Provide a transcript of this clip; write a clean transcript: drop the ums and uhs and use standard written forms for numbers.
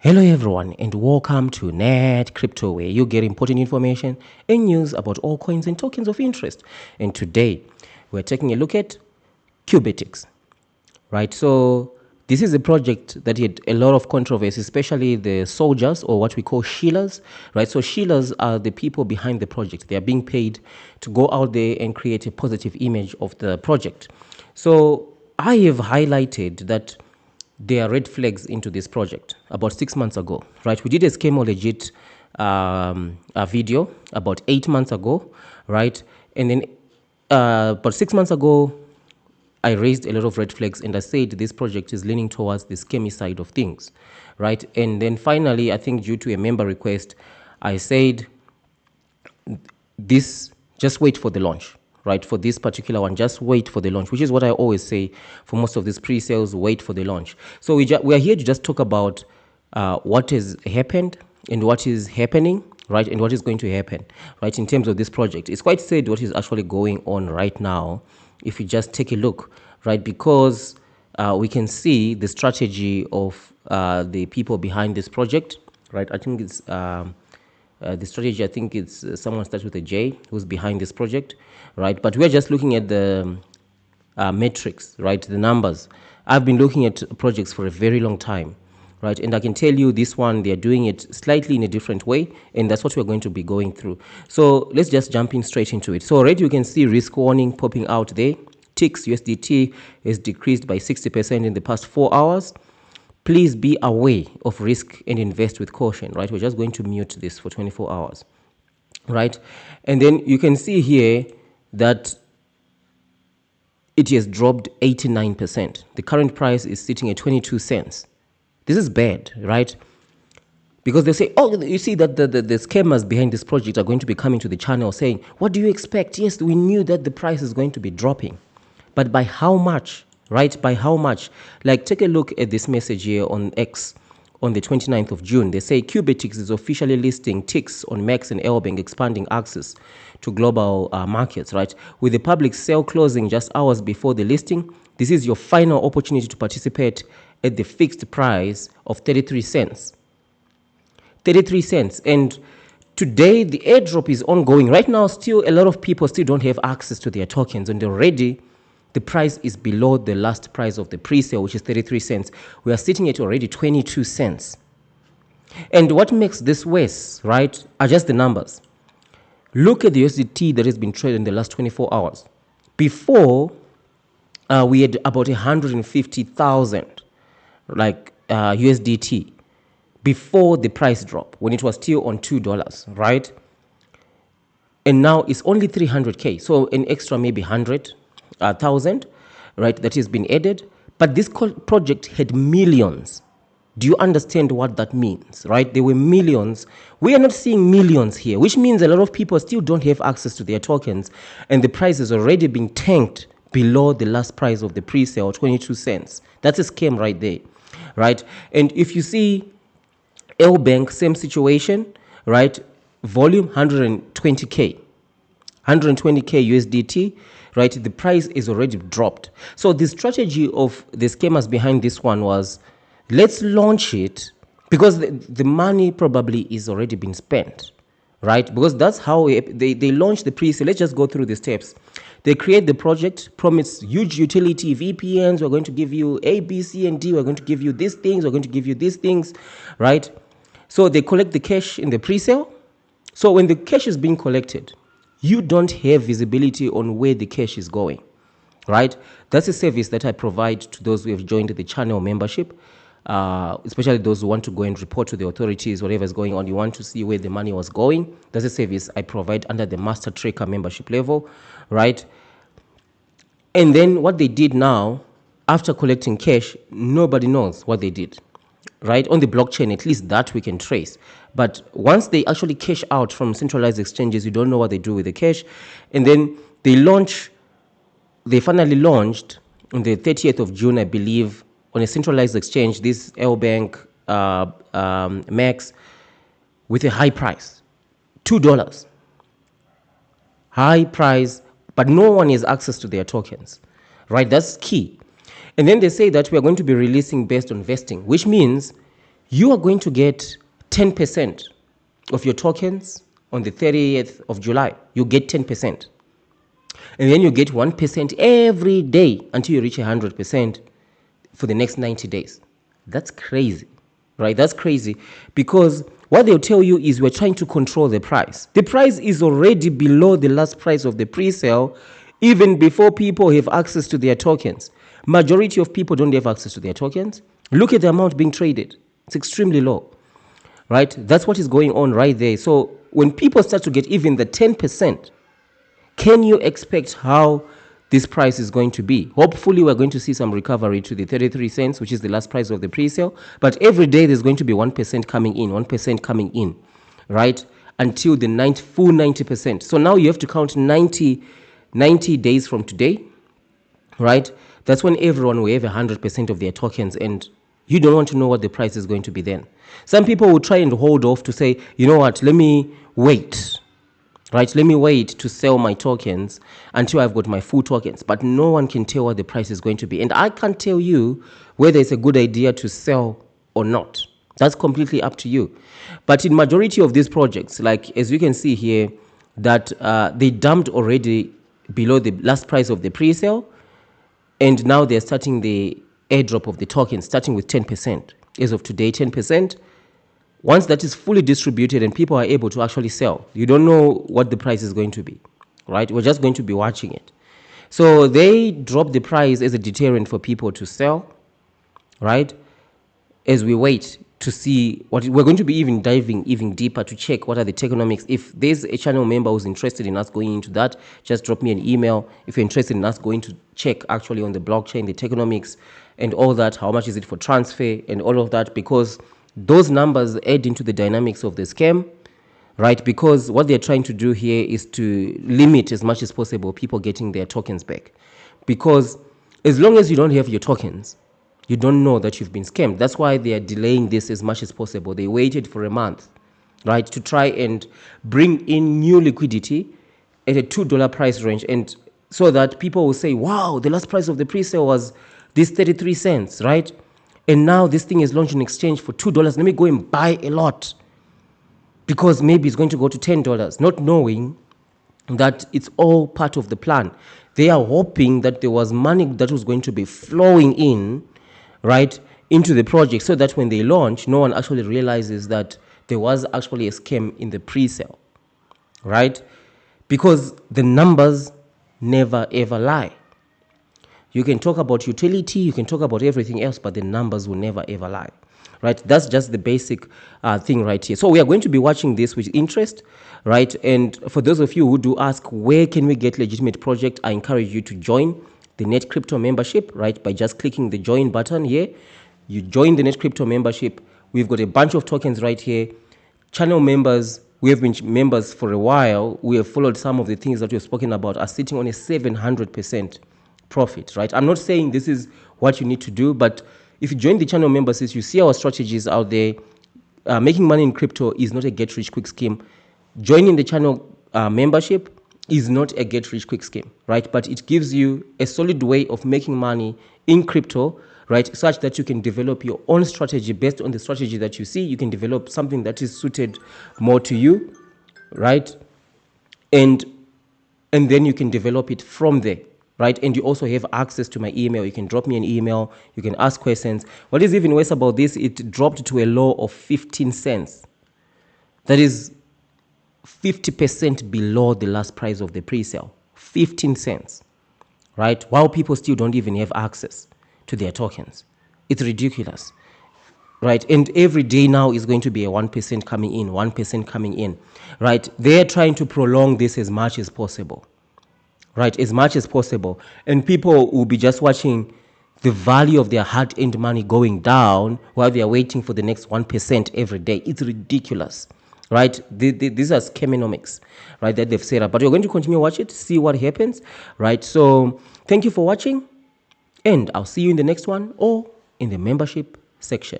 Hello everyone and welcome to NETCRYPTO, where you get important information and news about all coins and tokens of interest. And today we're taking a look at Qubetics, right? So this is a project that had a lot of controversy, especially the soldiers, or what we call shillers, right? So shillers are the people behind the project. They are being paid to go out there and create a positive image of the project. So I have highlighted that there are red flags into this project about 6 months ago, right? We did a Schema Legit a video about 8 months ago, right? And then about 6 months ago, I raised a lot of red flags and I said this project is leaning towards the scammy side of things, right? And then finally, I think due to a member request, I said this, just wait for the launch, right? For this particular one, just wait for the launch, which is what I always say for most of these pre-sales, wait for the launch. So we are here to just talk about what has happened and what is happening, right? And what is going to happen, right? In terms of this project, it's quite sad what is actually going on right now. If you just take a look, right? Because we can see the strategy of the people behind this project, right? I think it's the strategy, I think it's someone starts with a J who's behind this project, right? But we're just looking at the metrics, right? The numbers. I've been looking at projects for a very long time, right? And I can tell you this one, they're doing it slightly in a different way, and that's what we're going to be going through. So let's just jump in straight into it. So already you can see risk warning popping out there. TIX USDT has decreased by 60% in the past 4 hours. Please be aware of risk and invest with caution, right? We're just going to mute this for 24 hours, right? And then you can see here that it has dropped 89%. The current price is sitting at 22 cents. This is bad, right? Because they say, oh, you see that the scammers behind this project are going to be coming to the channel saying, what do you expect? Yes, we knew that the price is going to be dropping. But by how much, right? By how much? Like, take a look at this message here on X on the 29th of June. They say Qubetics is officially listing TIX on Max and Lbank, expanding access to global markets, right? With the public sale closing just hours before the listing, this is your final opportunity to participate at the fixed price of 33 cents. 33 cents. And today, the airdrop is ongoing. Right now, still, a lot of people still don't have access to their tokens, and already the price is below the last price of the pre-sale, which is 33 cents. We are sitting at already 22 cents. And what makes this worse, right, are just the numbers. Look at the USDT that has been traded in the last 24 hours. Before, we had about 150,000 like USDT before the price drop, when it was still on $2, right? And now it's only 300K, so an extra maybe 100,000, right, that has been added. But this project had millions. Do you understand what that means, right? There were millions. We are not seeing millions here, which means a lot of people still don't have access to their tokens, and the price has already been tanked below the last price of the pre-sale, 22 cents. That's a scam right there, right? And if you see Lbank, same situation, right? Volume 120K. 120K USDT, right? The price is already dropped. So the strategy of the scammers behind this one was, let's launch it, because the money probably is already been spent, right? Because that's how they launch the pre-sale. Let's just go through the steps. They create the project, promise huge utility, VPNs, we're going to give you A, B, C, and D, we're going to give you these things, we're going to give you these things, right? So they collect the cash in the pre-sale. So when the cash is being collected, you don't have visibility on where the cash is going, right? That's a service that I provide to those who have joined the channel membership, especially those who want to go and report to the authorities, whatever is going on. You want to see where the money was going. That's a service I provide under the Master Tracker membership level, right? And then what they did now, after collecting cash, nobody knows what they did, right? On the blockchain, at least that we can trace. But once they actually cash out from centralized exchanges, you don't know what they do with the cash. And then they finally launched on the 30th of June, I believe, on a centralized exchange, this Lbank Max, with a high price, $2. High price, but no one has access to their tokens, right? That's key. And then they say that we are going to be releasing based on vesting, which means you are going to get 10% of your tokens on the 30th of July. You get 10%. And then you get 1% every day until you reach 100% for the next 90 days. That's crazy, right? That's crazy, because what they'll tell you is we're trying to control the price. The price is already below the last price of the pre-sale, even before people have access to their tokens. Majority of people don't have access to their tokens. Look at the amount being traded. It's extremely low, right? That's what is going on right there. So when people start to get even the 10%, can you expect how this price is going to be? Hopefully, we're going to see some recovery to the 33 cents, which is the last price of the pre-sale. But every day, there's going to be 1% coming in, 1% coming in, right? Until the full 90%. So now you have to count 90 days from today, right? That's when everyone will have 100% of their tokens, and you don't want to know what the price is going to be then. Some people will try and hold off to say, you know what, let me wait. Right, let me wait to sell my tokens until I've got my full tokens. But no one can tell what the price is going to be. And I can't tell you whether it's a good idea to sell or not. That's completely up to you. But in majority of these projects, like as you can see here, that they dumped already below the last price of the pre-sale. And now they're starting the airdrop of the tokens, starting with 10%. As of today, 10%. Once that is fully distributed and people are able to actually sell, you don't know what the price is going to be, right? We're just going to be watching it. So they drop the price as a deterrent for people to sell, right? As we wait to see what we're going to be even diving even deeper to check what are the tokenomics. If there's a channel member who's interested in us going into that, just drop me an email. If you're interested in us going to check actually on the blockchain, the tokenomics and all that, how much is it for transfer and all of that, because those numbers add into the dynamics of the scam, right? Because what they're trying to do here is to limit as much as possible people getting their tokens back. Because as long as you don't have your tokens, you don't know that you've been scammed. That's why they are delaying this as much as possible. They waited for a month, right, to try and bring in new liquidity at a $2 price range, and so that people will say, wow, the last price of the pre-sale was this 33 cents, right? And now this thing is launched in exchange for $2. Let me go and buy a lot because maybe it's going to go to $10, not knowing that it's all part of the plan. They are hoping that there was money that was going to be flowing in, right, into the project, so that when they launch, no one actually realizes that there was actually a scam in the pre-sale, right? Because the numbers never ever lie. You can talk about utility, you can talk about everything else, but the numbers will never ever lie, right? That's just the basic thing right here. So we are going to be watching this with interest, right? And for those of you who do ask, where can we get legitimate project? I encourage you to join the NETCRYPTO membership, right? By just clicking the join button here. You join the NETCRYPTO membership. We've got a bunch of tokens right here. Channel members, we have been members for a while. We have followed some of the things that we've spoken about, are sitting on a 700% profit, right? I'm not saying this is what you need to do, but if you join the channel memberships, you see our strategies out there. Making money in crypto is not a get-rich-quick scheme. Joining the channel membership is not a get-rich-quick scheme, right? But it gives you a solid way of making money in crypto, right? Such that you can develop your own strategy based on the strategy that you see. You can develop something that is suited more to you, right? And then you can develop it from there, right? And you also have access to my email. You can drop me an email. You can ask questions. What is even worse about this, it dropped to a low of 15 cents. That is 50% below the last price of the pre-sale. 15 cents, right? While people still don't even have access to their tokens. It's ridiculous, right? And every day now is going to be a 1% coming in, 1% coming in, right? They're trying to prolong this as much as possible, right? As much as possible. And people will be just watching the value of their hard-earned money going down while they are waiting for the next 1% every day. It's ridiculous, right? These are scamonomics, right, that they've set up. But you're going to continue to watch it, see what happens, right? So thank you for watching, and I'll see you in the next one or in the membership section.